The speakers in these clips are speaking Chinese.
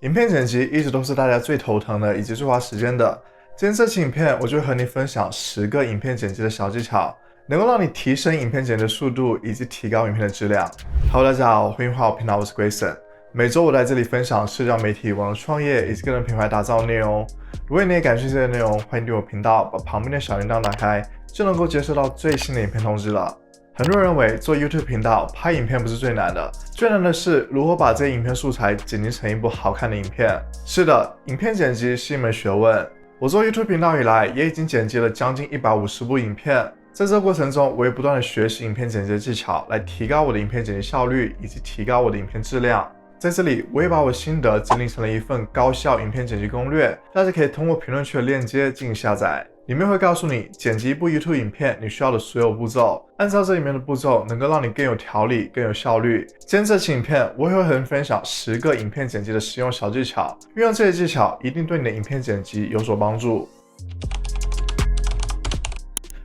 影片剪辑一直都是大家最头疼的，以及最花时间的。今天这期影片，我就会和你分享10个影片剪辑的小技巧，能够让你提升影片剪辑的速度，以及提高影片的质量。Hello， 大家好，欢迎回到我频道，我是 Grayson。每周我在这里分享社交媒体、网络创业以及个人品牌打造的内容。如果你也感兴趣这些内容，欢迎订阅我频道，把旁边的小铃铛打开，就能够接收到最新的影片通知了。很多人认为做 YouTube 频道拍影片不是最难的，最难的是如何把这些影片素材剪辑成一部好看的影片。是的，影片剪辑是一门学问。我做 YouTube 频道以来，也已经剪辑了将近150部影片。在这个过程中，我也不断的学习影片剪辑的技巧，来提高我的影片剪辑效率，以及提高我的影片质量。在这里，我也把我心得整理成了一份高效影片剪辑攻略，大家可以通过评论区的链接进行下载。里面会告诉你剪辑一部 YouTube 影片你需要的所有步骤，按照这里面的步骤，能够让你更有条理、更有效率。今天这期影片，我也会和你分享10个影片剪辑的实用小技巧，运用这些技巧一定对你的影片剪辑有所帮助。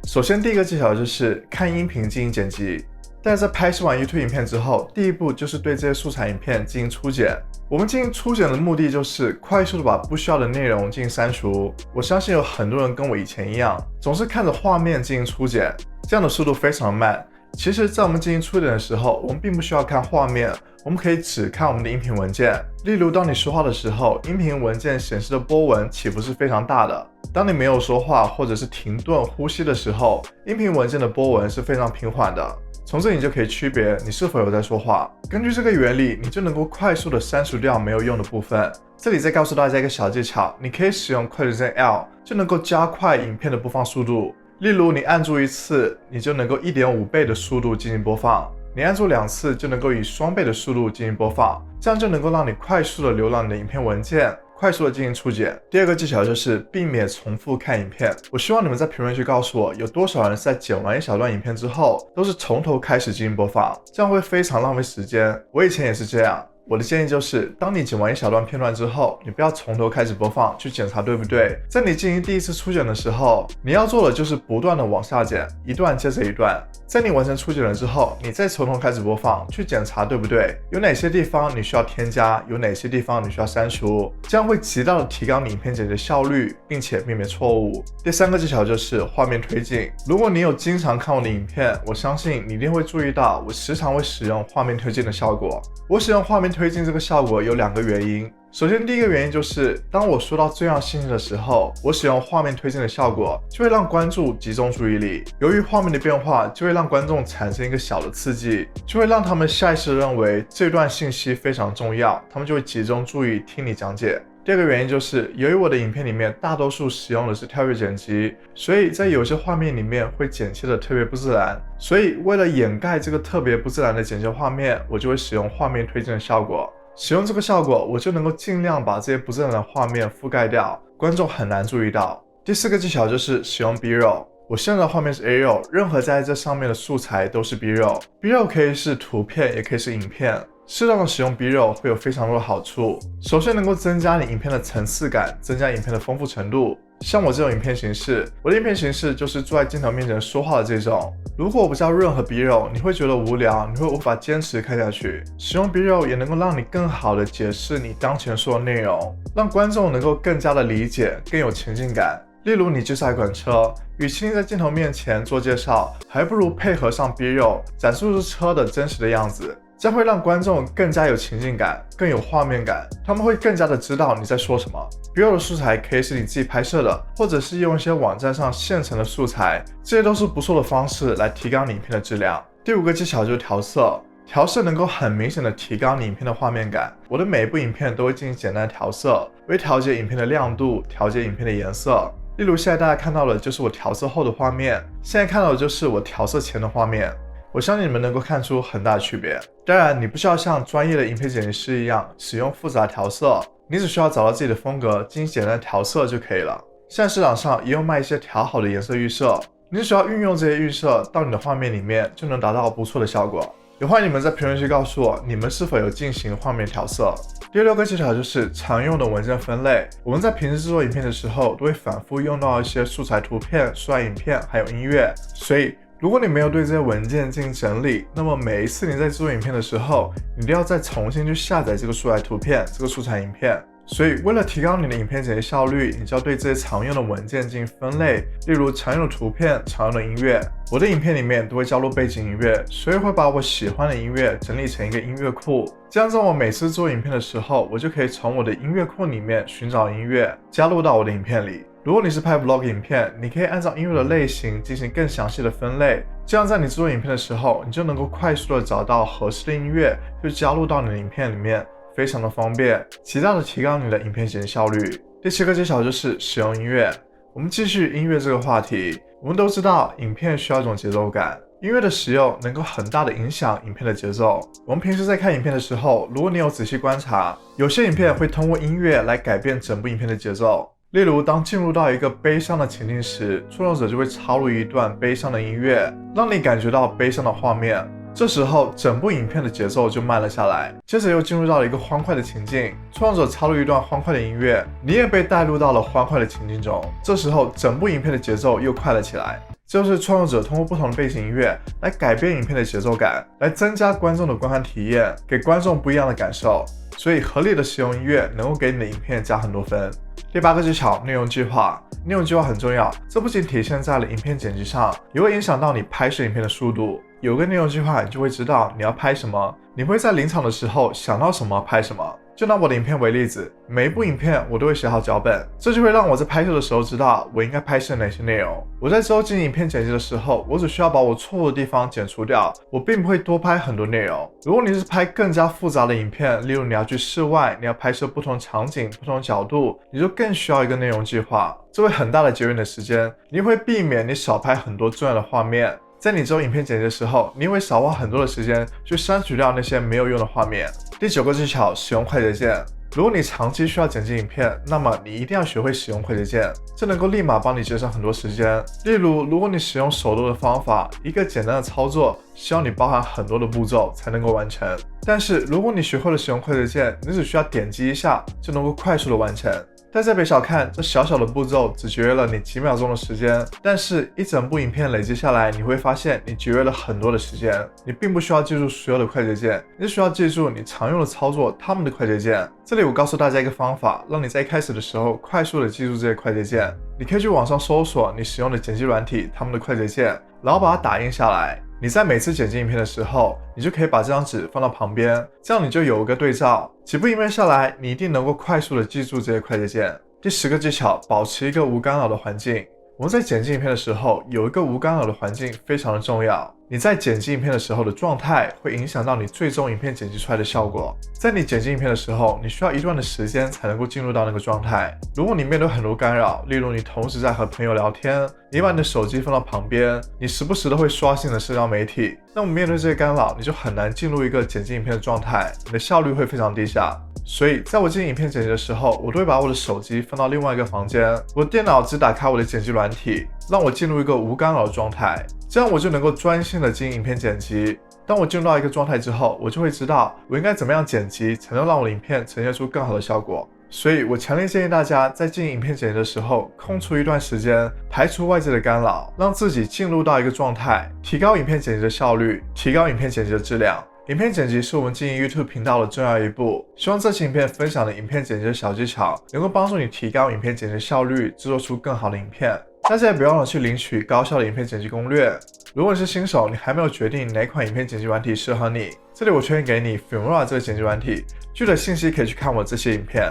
首先，第一个技巧就是看音频进行剪辑。大家在拍摄完 YouTube 影片之后，第一步就是对这些素材影片进行初剪。我们进行初剪的目的就是快速的把不需要的内容进行删除。我相信有很多人跟我以前一样，总是看着画面进行初剪，这样的速度非常慢。其实，在我们进行初剪的时候，我们并不需要看画面，我们可以只看我们的音频文件。例如，当你说话的时候，音频文件显示的波纹起伏是非常大的。当你没有说话或者是停顿呼吸的时候，音频文件的波纹是非常平缓的。从这里你就可以区别你是否有在说话。根据这个原理，你就能够快速的删除掉没有用的部分。这里再告诉大家一个小技巧，你可以使用快捷键 L， 就能够加快影片的播放速度。例如，你按住一次，你就能够1.5倍的速度进行播放；你按住2次，就能够以双倍的速度进行播放。这样就能够让你快速的浏览你的影片文件，快速的进行初剪。第二个技巧就是避免重复看影片。我希望你们在评论区告诉我，有多少人是在剪完一小段影片之后，都是从头开始进行播放，这样会非常浪费时间。我以前也是这样。我的建议就是，当你剪完一小段片段之后，你不要从头开始播放，去检查对不对。在你进行第一次初剪的时候，你要做的就是不断的往下剪，一段接着一段。在你完成初剪了之后，你再从头开始播放，去检查对不对，有哪些地方你需要添加，有哪些地方你需要删除，这样会极大的提高你影片剪辑的效率，并且避免错误。第三个技巧就是画面推进。如果你有经常看我的影片，我相信你一定会注意到，我时常会使用画面推进的效果。我使用画面推进这个效果有2个原因。首先，第一个原因就是，当我说到最让兴趣的时候，我使用画面推进的效果，就会让观众集中注意力。由于画面的变化，就会让观众产生一个小的刺激，就会让他们下意识地认为这段信息非常重要，他们就会集中注意听你讲解。第二个原因就是，由于我的影片里面大多数使用的是跳跃剪辑，所以在有些画面里面会剪切的特别不自然，所以为了掩盖这个特别不自然的剪切画面，我就会使用画面推进的效果。使用这个效果，我就能够尽量把这些不自然的画面覆盖掉，观众很难注意到。第4个技巧就是使用 B-roll。我现在的画面是 A-roll， 任何在这上面的素材都是 B-roll。B-roll 可以是图片，也可以是影片。适当的使用 B-roll 会有非常多的好处。首先能够增加你影片的层次感，增加影片的丰富程度。像我这种影片形式，我的影片形式就是坐在镜头面前说话的这种。如果我不加任何 B-roll， 你会觉得无聊，你会无法坚持看下去。使用 B-roll 也能够让你更好的解释你当前说的内容，让观众能够更加的理解，更有情境感。例如，你介绍一款车，与其在镜头面前做介绍，还不如配合上 B-roll， 展示出车的真实的样子。这样会让观众更加有情境感，更有画面感，他们会更加的知道你在说什么。B-roll 的素材可以是你自己拍摄的，或者是用一些网站上现成的素材，这些都是不错的方式来提高你影片的质量。第5个技巧就是调色。调色能够很明显的提高你影片的画面感。我的每一部影片都会进行简单的调色，我会调节影片的亮度，调节影片的颜色。例如现在大家看到的就是我调色后的画面，现在看到的就是我调色前的画面。我相信你们能够看出很大的区别。当然，你不需要像专业的影片剪辑师一样使用复杂调色，你只需要找到自己的风格，进行简单的调色就可以了。现在市场上也有卖一些调好的颜色预设，你只需要运用这些预设到你的画面里面，就能达到不错的效果。也欢迎你们在评论区告诉我，你们是否有进行画面调色。第6个技巧就是常用的文件分类。我们在平时制作影片的时候，都会反复用到一些素材图片、素材影片，还有音乐，所以如果你没有对这些文件进行整理，那么每一次你在制作影片的时候，你都要再重新去下载这个素材图片、这个素材影片。所以为了提高你的影片剪辑效率，你就要对这些常用的文件进行分类，例如常用的图片、常用的音乐。我的影片里面都会加入背景音乐，所以会把我喜欢的音乐整理成一个音乐库。这样在我每次做影片的时候，我就可以从我的音乐库里面寻找音乐，加入到我的影片里。如果你是拍 vlog 影片，你可以按照音乐的类型进行更详细的分类，这样在你制作影片的时候，你就能够快速的找到合适的音乐，就加入到你的影片里面。非常的方便，极大的提高你的影片剪辑效率。第7个技巧就是使用音乐。我们继续音乐这个话题。我们都知道，影片需要一种节奏感，音乐的使用能够很大的影响影片的节奏。我们平时在看影片的时候，如果你有仔细观察，有些影片会通过音乐来改变整部影片的节奏。例如，当进入到一个悲伤的情境时，创作者就会插入一段悲伤的音乐，让你感觉到悲伤的画面。这时候，整部影片的节奏就慢了下来，接着又进入到了一个欢快的情境，创作者插入一段欢快的音乐，你也被带入到了欢快的情境中。这时候，整部影片的节奏又快了起来。这就是创作者通过不同的背景音乐来改变影片的节奏感，来增加观众的观看体验，给观众不一样的感受。所以，合理的使用音乐能够给你的影片加很多分。第8个技巧，内容计划。内容计划很重要，这不仅体现在了影片剪辑上，也会影响到你拍摄影片的速度。有个内容计划，你就会知道你要拍什么，你会在临场的时候想到什么拍什么。就拿我的影片为例子，每一部影片我都会写好脚本，这就会让我在拍摄的时候知道我应该拍摄哪些内容。我在之后进行影片剪辑的时候，我只需要把我错误的地方剪除掉，我并不会多拍很多内容。如果你是拍更加复杂的影片，例如你要去室外，你要拍摄不同场景、不同角度，你就更需要一个内容计划，这会很大的节约你的时间，你会避免你少拍很多重要的画面。在你之后影片剪辑的时候，你会少花很多的时间去删除掉那些没有用的画面。第9个技巧，使用快捷键。如果你长期需要剪辑影片，那么你一定要学会使用快捷键，这能够立马帮你节省很多时间。例如，如果你使用手动的方法，一个简单的操作需要你包含很多的步骤才能够完成。但是如果你学会了使用快捷键，你只需要点击一下就能够快速的完成。但是别小看这小小的步骤，只节约了你几秒钟的时间，但是一整部影片累积下来，你会发现你节约了很多的时间。你并不需要记住所有的快捷键，你只需要记住你常用的操作它们的快捷键。这里我告诉大家一个方法，让你在一开始的时候快速的记住这些快捷键。你可以去网上搜索你使用的剪辑软体它们的快捷键，然后把它打印下来。你在每次剪辑影片的时候，你就可以把这张纸放到旁边，这样你就有一个对照。几部影片下来，你一定能够快速的记住这些快捷键。第10个技巧，保持一个无干扰的环境。我们在剪辑影片的时候，有一个无干扰的环境非常的重要。你在剪辑影片的时候的状态会影响到你最终影片剪辑出来的效果。在你剪辑影片的时候，你需要一段的时间才能够进入到那个状态。如果你面对很多干扰，例如你同时在和朋友聊天，你把你的手机放到旁边，你时不时的会刷新你的社交媒体，那么面对这些干扰，你就很难进入一个剪辑影片的状态，你的效率会非常低下。所以在我进行影片剪辑的时候，我都会把我的手机放到另外一个房间，我的电脑只打开我的剪辑软体，让我进入一个无干扰的状态，这样我就能够专心的进行影片剪辑。当我进入到一个状态之后，我就会知道我应该怎么样剪辑才能让我的影片呈现出更好的效果。所以我强烈建议大家在进行影片剪辑的时候，空出一段时间，排除外界的干扰，让自己进入到一个状态，提高影片剪辑的效率，提高影片剪辑的质量。影片剪辑是我们经营 YouTube 频道的重要一步，希望这期影片分享的影片剪辑的小技巧，能够帮助你提高影片剪辑效率，制作出更好的影片。大家也别忘了去领取高效的影片剪辑攻略。如果你是新手，你还没有决定哪款影片剪辑软体适合你，这里我推荐给你 Filmora 这个剪辑软体，具体的信息可以去看我这些影片，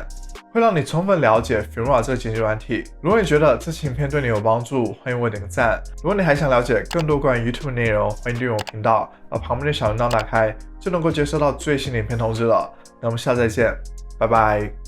会让你充分了解 Filmora 这个剪辑软体。如果你觉得这期影片对你有帮助，欢迎为我点个赞。如果你还想了解更多关于 YouTube 内容，欢迎订阅我频道，把旁边的小铃铛打开，就能够接收到最新的影片通知了。那我们下次再见，拜拜。